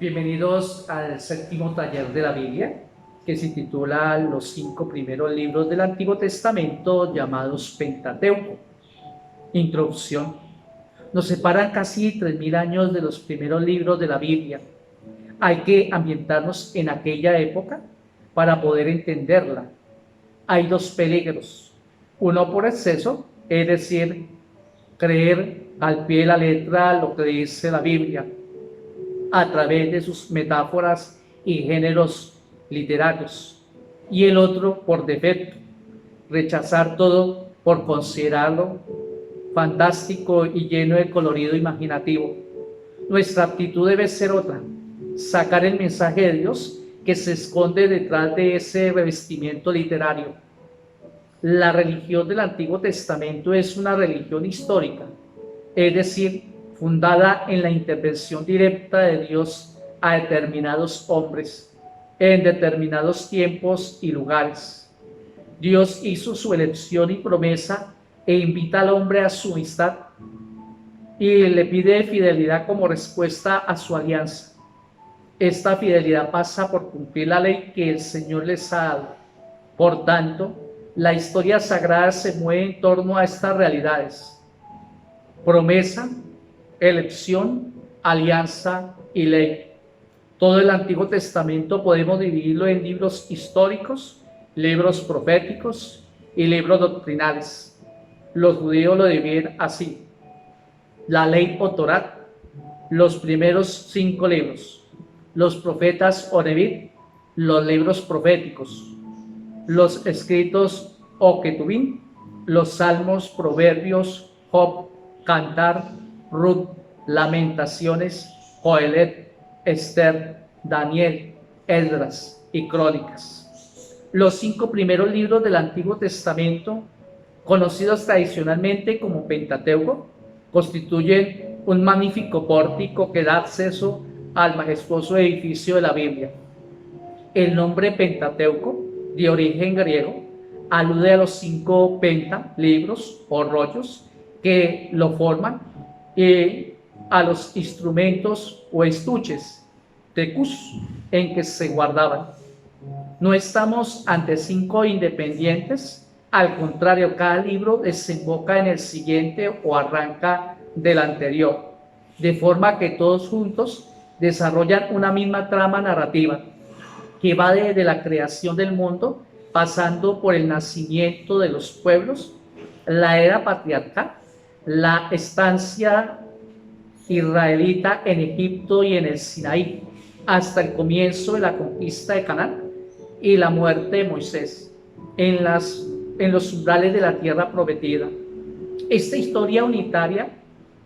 Bienvenidos al séptimo taller de la Biblia, que se titula Los 5 primeros libros del Antiguo Testamento llamados Pentateuco. Introducción. Nos separan casi 3000 años de los primeros libros de la Biblia. Hay que ambientarnos en aquella época para poder entenderla. Hay dos peligros. Uno por exceso, es decir, creer al pie de la letra lo que dice la Biblia a través de sus metáforas y géneros literarios. Y el otro por defecto, rechazar todo por considerarlo fantástico y lleno de colorido imaginativo. Nuestra actitud debe ser otra, sacar el mensaje de Dios que se esconde detrás de ese revestimiento literario. La religión del Antiguo Testamento es una religión histórica, es decir, fundada en la intervención directa de Dios a determinados hombres, en determinados tiempos y lugares. Dios hizo su elección y promesa e invita al hombre a su amistad y le pide fidelidad como respuesta a su alianza. Esta fidelidad pasa por cumplir la ley que el Señor les ha dado. Por tanto, la historia sagrada se mueve en torno a estas realidades: promesa, elección, alianza y ley. Todo el Antiguo Testamento podemos dividirlo en libros históricos, libros proféticos y libros doctrinales. Los judíos lo dividen así: la ley o Torá, los primeros 5 libros; los profetas o Nebit, los libros proféticos; los escritos o Ketubín, los salmos, proverbios, Job, Cantar, Ruth, Lamentaciones, Joelet, Esther, Daniel, Esdras y Crónicas. Los 5 primeros libros del Antiguo Testamento, conocidos tradicionalmente como Pentateuco, constituyen un magnífico pórtico que da acceso al majestuoso edificio de la Biblia. El nombre Pentateuco, de origen griego, alude a los 5 penta, libros o rollos que lo forman, y a los instrumentos o estuches, tecus, en que se guardaban. No estamos ante 5 independientes, al contrario, cada libro desemboca en el siguiente o arranca del anterior, de forma que todos juntos desarrollan una misma trama narrativa que va desde la creación del mundo, pasando por el nacimiento de los pueblos, la era patriarcal, la estancia israelita en Egipto y en el Sinaí, hasta el comienzo de la conquista de Canaán y la muerte de Moisés en los umbrales de la tierra prometida. Esta historia unitaria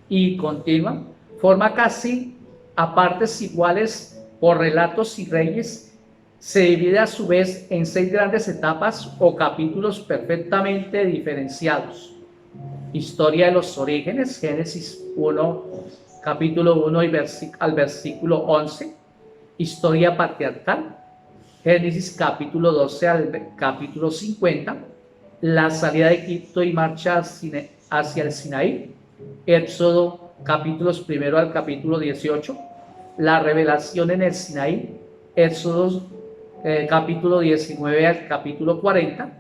y continua forma casi a partes iguales por relatos y reyes. Se divide a su vez en 6 grandes etapas o capítulos perfectamente diferenciados: historia de los orígenes, Génesis 1, capítulo 1 y al versículo 11; historia patriarcal, Génesis capítulo 12 al capítulo 50; la salida de Egipto y marcha hacia el Sinaí, Éxodo capítulos 1 al capítulo 18; la revelación en el Sinaí, Éxodo capítulo 19 al capítulo 40,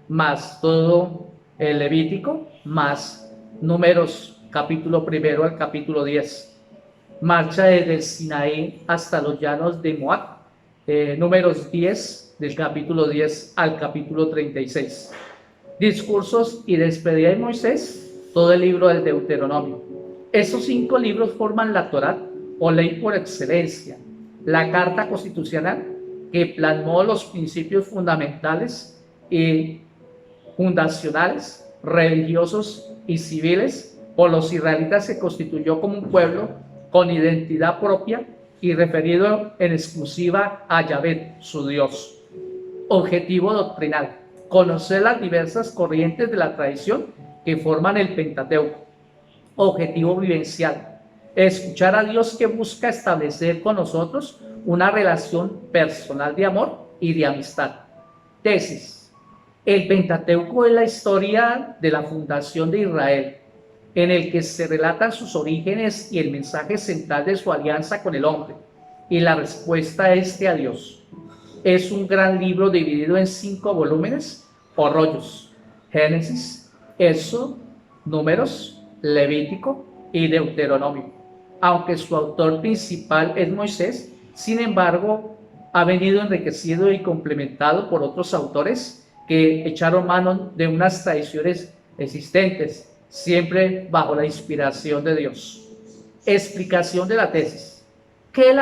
más todo el Levítico, más Números capítulo 1 al capítulo 10. Marcha desde el Sinaí hasta los llanos de Moab, Números 10, del capítulo 10 al capítulo 36. Discursos y despedida de Moisés, todo el libro del Deuteronomio. Esos 5 libros forman la Torá, o ley por excelencia, la carta constitucional que plasmó los principios fundamentales y fundacionales, religiosos y civiles por los israelitas. Se constituyó como un pueblo con identidad propia y referido en exclusiva a Yahvé, su Dios. Objetivo doctrinal: conocer las diversas corrientes de la tradición que forman el Pentateuco. Objetivo vivencial: escuchar a Dios, que busca establecer con nosotros una relación personal de amor y de amistad. Tesis: el Pentateuco es la historia de la fundación de Israel, en el que se relatan sus orígenes y el mensaje central de su alianza con el hombre, y la respuesta es de a Dios. Es un gran libro dividido en 5 volúmenes o rollos: Génesis, Éxodo, Números, Levítico y Deuteronomio. Aunque su autor principal es Moisés, sin embargo, ha venido enriquecido y complementado por otros autores que echaron mano de unas tradiciones existentes, siempre bajo la inspiración de Dios. Explicación de la tesis. ¿Qué es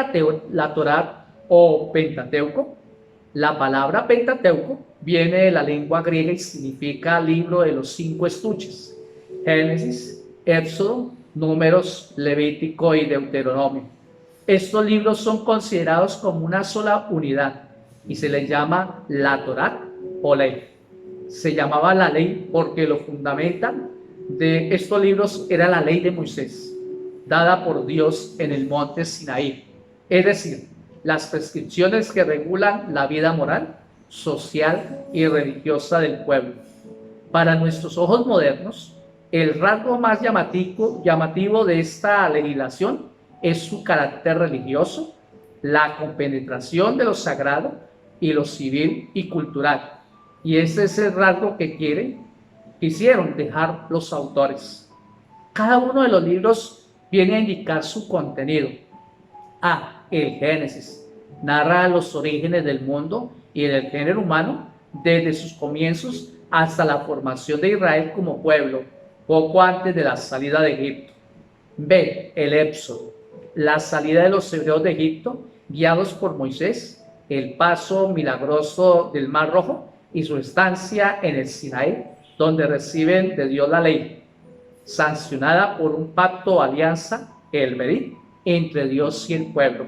la Torá o Pentateuco? La palabra Pentateuco viene de la lengua griega y significa libro de los 5 estuches: Génesis, Éxodo, Números, Levítico y Deuteronomio. Estos libros son considerados como una sola unidad y se les llama la Torá o ley. Se llamaba la ley porque lo fundamental de estos libros era la ley de Moisés, dada por Dios en el monte Sinaí, es decir, las prescripciones que regulan la vida moral, social y religiosa del pueblo. Para nuestros ojos modernos, el rasgo más llamativo de esta legislación es su carácter religioso, la compenetración de lo sagrado y lo civil y cultural. Y ese es el rasgo que quisieron dejar los autores. Cada uno de los libros viene a indicar su contenido. El Génesis narra los orígenes del mundo y del género humano desde sus comienzos hasta la formación de Israel como pueblo, poco antes de la salida de Egipto. B. El Éxodo, la salida de los hebreos de Egipto, guiados por Moisés, el paso milagroso del Mar Rojo y su estancia en el Sinaí, donde reciben de Dios la ley, sancionada por un pacto o alianza, el Berit, entre Dios y el pueblo.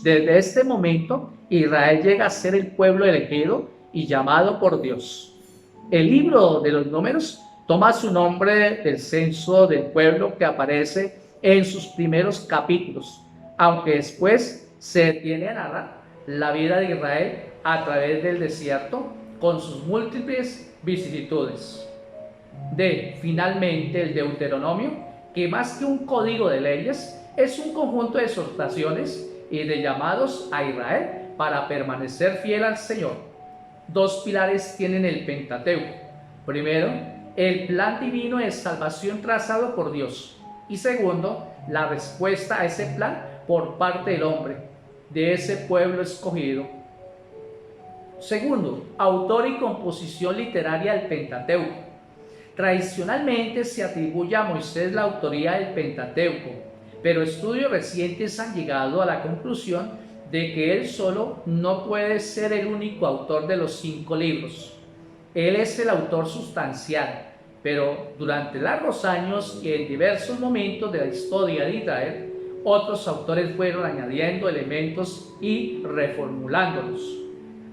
Desde este momento, Israel llega a ser el pueblo elegido y llamado por Dios. El libro de los Números toma su nombre del censo del pueblo que aparece en sus primeros capítulos, aunque después se detiene a narrar la vida de Israel a través del desierto con sus múltiples vicisitudes. Finalmente, el Deuteronomio, que más que un código de leyes, es un conjunto de exhortaciones y de llamados a Israel para permanecer fiel al Señor. 2 pilares tienen el Pentateuco. Primero, el plan divino de salvación trazado por Dios. Y segundo, la respuesta a ese plan por parte del hombre, de ese pueblo escogido. Segundo, autor y composición literaria del Pentateuco. Tradicionalmente se atribuye a Moisés la autoría del Pentateuco, pero estudios recientes han llegado a la conclusión de que él solo no puede ser el único autor de los 5 libros. Él es el autor sustancial, pero durante largos años y en diversos momentos de la historia de Israel, otros autores fueron añadiendo elementos y reformulándolos.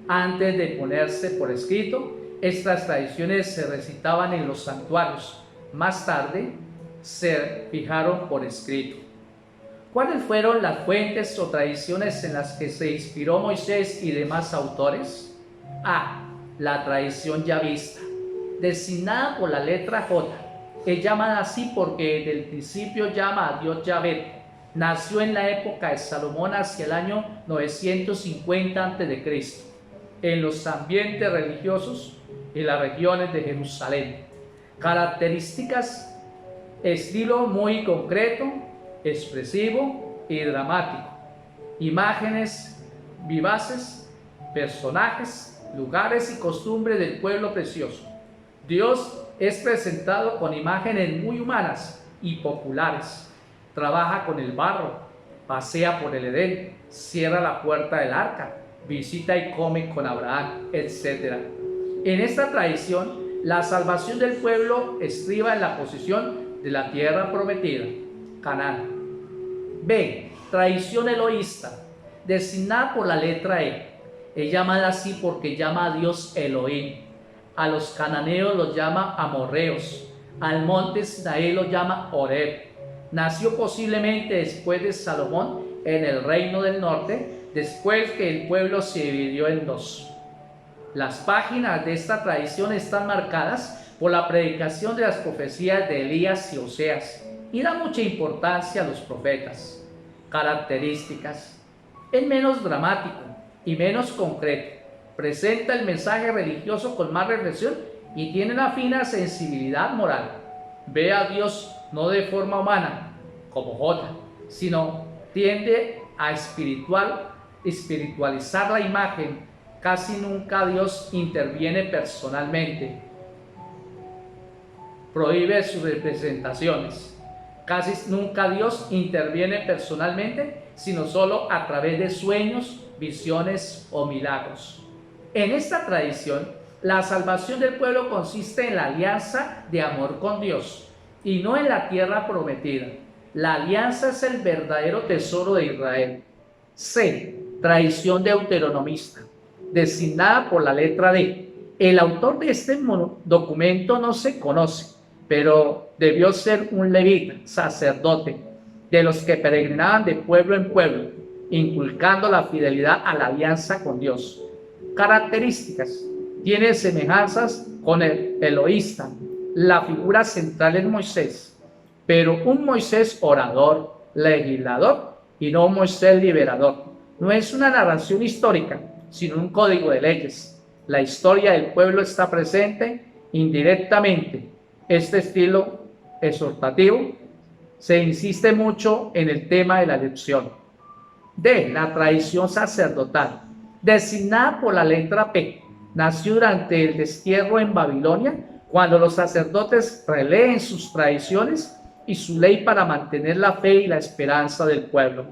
Antes de ponerse por escrito, estas tradiciones se recitaban en los santuarios. Más tarde se fijaron por escrito. ¿Cuáles fueron las fuentes o tradiciones en las que se inspiró Moisés y demás autores? La tradición yavista, designada por la letra J. Es llamada así porque desde el principio llama a Dios Yahvé. Nació en la época de Salomón hacia el año 950 a.C. en los ambientes religiosos y las regiones de Jerusalén. Características: estilo muy concreto, expresivo y dramático. Imágenes vivaces, personajes, lugares y costumbres del pueblo precioso. Dios es presentado con imágenes muy humanas y populares. Trabaja con el barro, pasea por el Edén, cierra la puerta del arca, visita y come con Abraham, etc. En esta tradición, la salvación del pueblo estriba en la posesión de la tierra prometida, Canaán. B. Tradición eloísta, designada por la letra E. Es llamada así porque llama a Dios Elohim. A los cananeos los llama amorreos. Al monte Sinaí lo llama Horeb. Nació posiblemente después de Salomón en el reino del norte, después que el pueblo se dividió en 2. Las páginas de esta tradición están marcadas por la predicación de las profecías de Elías y Oseas y da mucha importancia a los profetas. Características: es menos dramático y menos concreto. Presenta el mensaje religioso con más reflexión y tiene una fina sensibilidad moral. Ve a Dios no de forma humana, como Jota, sino tiende a espiritualizar la imagen. Casi nunca Dios interviene personalmente. Prohíbe sus representaciones. Casi nunca Dios interviene personalmente, sino solo a través de sueños, visiones o milagros. En esta tradición, la salvación del pueblo consiste en la alianza de amor con Dios y no en la tierra prometida. La alianza es el verdadero tesoro de Israel. C. Tradición deuteronomista, designada por la letra D. El autor de este documento no se conoce, pero debió ser un levita, sacerdote, de los que peregrinaban de pueblo en pueblo, inculcando la fidelidad a la alianza con Dios. Características: tiene semejanzas con el eloísta. La figura central es Moisés, pero un Moisés orador, legislador, y no un Moisés liberador. No es una narración histórica, sino un código de leyes. La historia del pueblo está presente indirectamente. Este estilo exhortativo se insiste mucho en el tema de la elección. D. La tradición sacerdotal, designada por la letra P. Nació durante el destierro en Babilonia, cuando los sacerdotes releen sus tradiciones y su ley para mantener la fe y la esperanza del pueblo.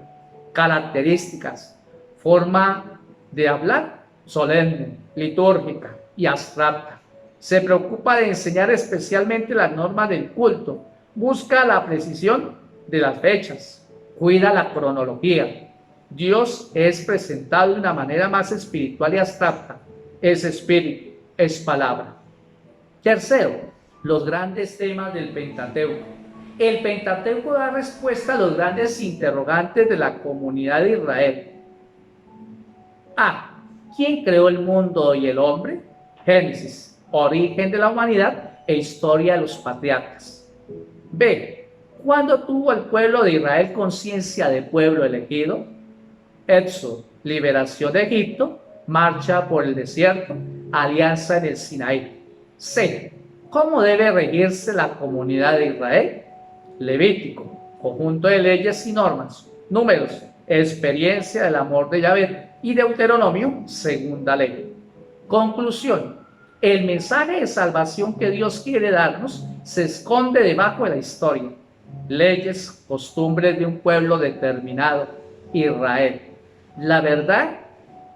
Características: forma de hablar solemne, litúrgica y abstracta. Se preocupa de enseñar especialmente las normas del culto, busca la precisión de las fechas, cuida la cronología. Dios es presentado de una manera más espiritual y abstracta. Es espíritu, es palabra. Tercero, los grandes temas del Pentateuco. El Pentateuco da respuesta a los grandes interrogantes de la comunidad de Israel. A. ¿Quién creó el mundo y el hombre? Génesis, origen de la humanidad e historia de los patriarcas. B. ¿Cuándo tuvo el pueblo de Israel conciencia de pueblo elegido? Éxodo, liberación de Egipto, marcha por el desierto, alianza en el Sinaí. C. ¿Cómo debe regirse la comunidad de Israel? Levítico, conjunto de leyes y normas. Números, experiencia del amor de Yahvé. Y Deuteronomio, segunda ley. Conclusión: el mensaje de salvación que Dios quiere darnos se esconde debajo de la historia. Leyes, costumbres de un pueblo determinado, Israel. La verdad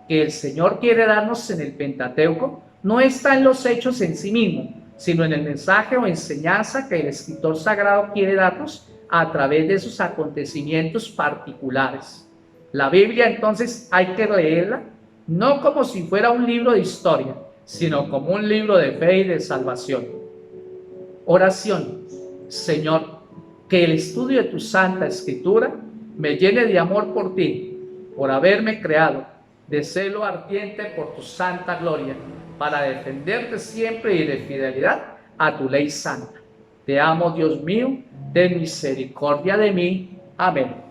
que el Señor quiere darnos en el Pentateuco no está en los hechos en sí mismos, sino en el mensaje o enseñanza que el escritor sagrado quiere darnos a través de sus acontecimientos particulares. La Biblia, entonces, hay que leerla no como si fuera un libro de historia, sino como un libro de fe y de salvación. Oración. Señor, que el estudio de tu Santa Escritura me llene de amor por ti, por haberme creado, de celo ardiente por tu santa gloria, para defenderte siempre y de fidelidad a tu ley santa. Te amo, Dios mío, ten misericordia de mí. Amén.